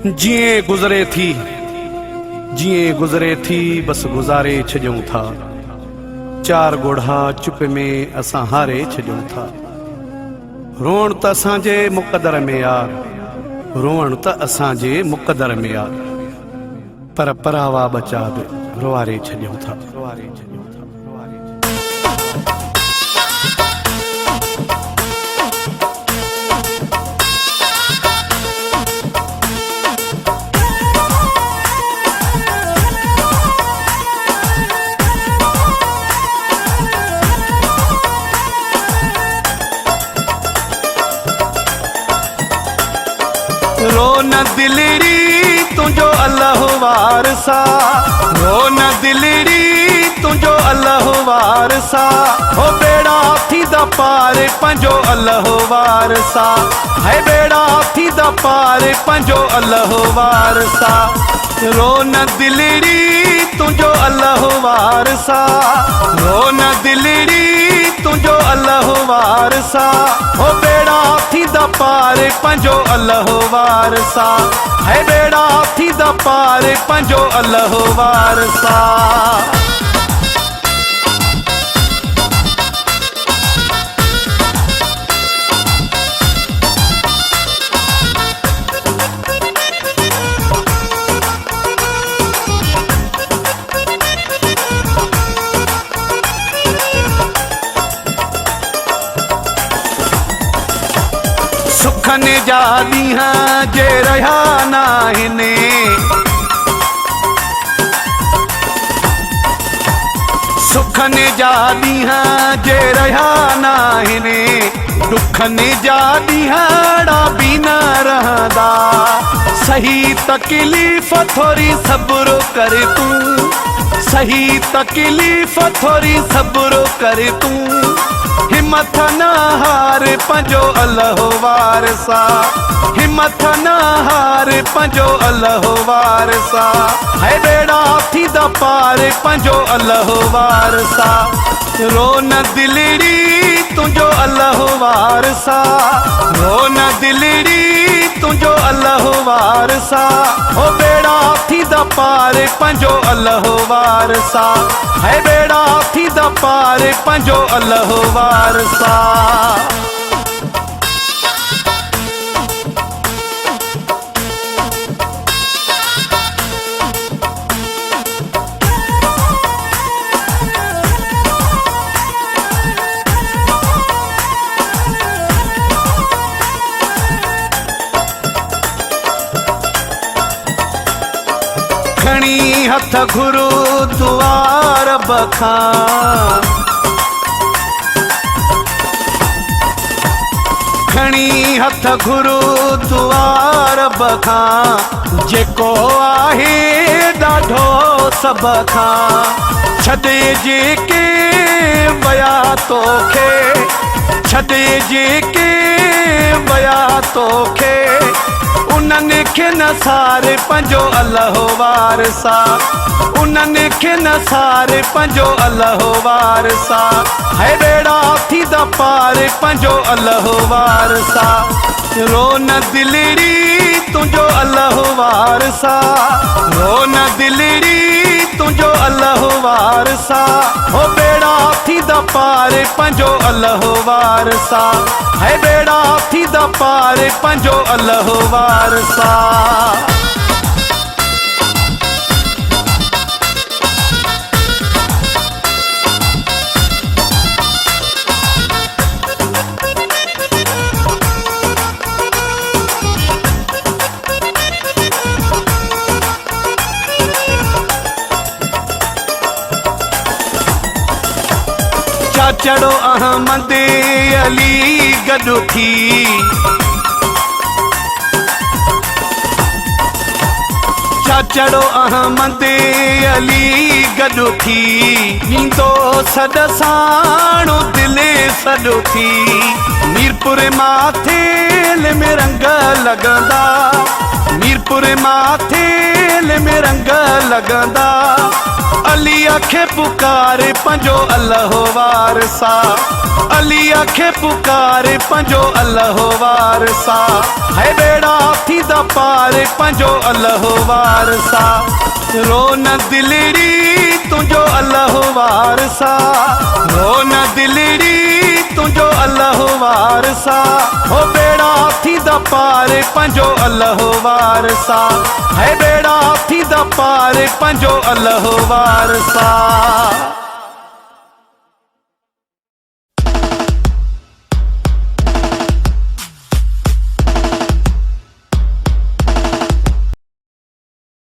जिए गुज़रे थी बस गुज़ारे छॾियूं था। चार गोढ़ा चुप में असां हारे छॾियूं था। रोअण त असांजे मुक़दर में यार, रोअण त असांजे मुक़दर में यार, पर परावा बचा बि रुआरे छॾियूं था। रो न दिलड़ी तुझो अल्लाह वारसा, रो न दिलड़ी तुझो अल्लाह वारसा, हो बेड़ा थी द पार पंजो अल्लाह वारसा, है बेड़ा थी द पार पंजो अल्लाह वारसा। रो न दिलड़ी तुझो अल्लाह वारसा, रो न दिलड़ी तुझो अल्लाह वारसा, हो बेड़ा थी द पार पंजो अल्लाह वारसा, है बेड़ा थी द पार पंजो अल्लाह वारसा। सुखन जा ॾींहं जे रहिया नाहिनि, सुखन जा ॾींहं जे रहिया नाहिनि, दुखन जा ॾींहं बि न रहंदा। सही तकलीफ़ थोरी सब्र कर तूं, सही तकलीफ़ थोरी सब्र कर तूं, हिम्मत न हार पंजो अल्लाह वारसा, हिम्मत न हार पंजो अल्लाह वारसा, है बेड़ा थी द पार पंजो अल्लाह वारसा। रो न दिलड़ी तुझो अल्लाह वारसा, रो न दिलड़ी तुझो अल्लाह वारसा, हो बेड़ा थी द पार पंजो अल्लाह वारसा, है बेड़ा थी द पार पंजो अल्लाह वारसा। खणी हथ घुरू दुआर बखां, खणी हथ घुरू दुआर बखां, जेको आहे ॾाढो सभ खां, छॾे जेके वया तोखे, छॾे जेके वया तोखे, उन्हनि खे न सारे पंजो अल्लाह वारसा, उन्हनि खे न सारे पंजो अल्लाह वारसा, है बेड़ा थी द पार पंजो अल्लाह वारसा। रो न दिलड़ी तुझो अल्लाह वारसा, रो न दिलड़ी तुझो अल्लाह वारसा, हो बेड़ा थी द पार पंजो अल्लाह वारसा, है बेड़ा थी द पार पंजो अल्लाह वारसा। चढ़ो अहमद अली गॾु थी, चढ़ो अहमद अली गॾु थी, ईंदो सॾ साणो दिलि सॾो थी, मीरपुर माथे में रंग लॻंदा, मीरपुर माथे में रंग लॻंदा, अलीअ खे पुकारे पंजो अल्लाह वारसा, अलीअ खे पुकारे पंजो अल्लाह वारसा, है बेड़ा थी द पार पंजो अल्लाह वारसा रो न दिलड़ी तुंजो अल्लाह वारसा रो न दिलड़ी तुंजो अल्लाह वारसा हो बेड़ा हाथी दा पार पंजो अल्लाह वारसा है बेड़ा हाथी दा पार पंजो अल्लाह वारसा।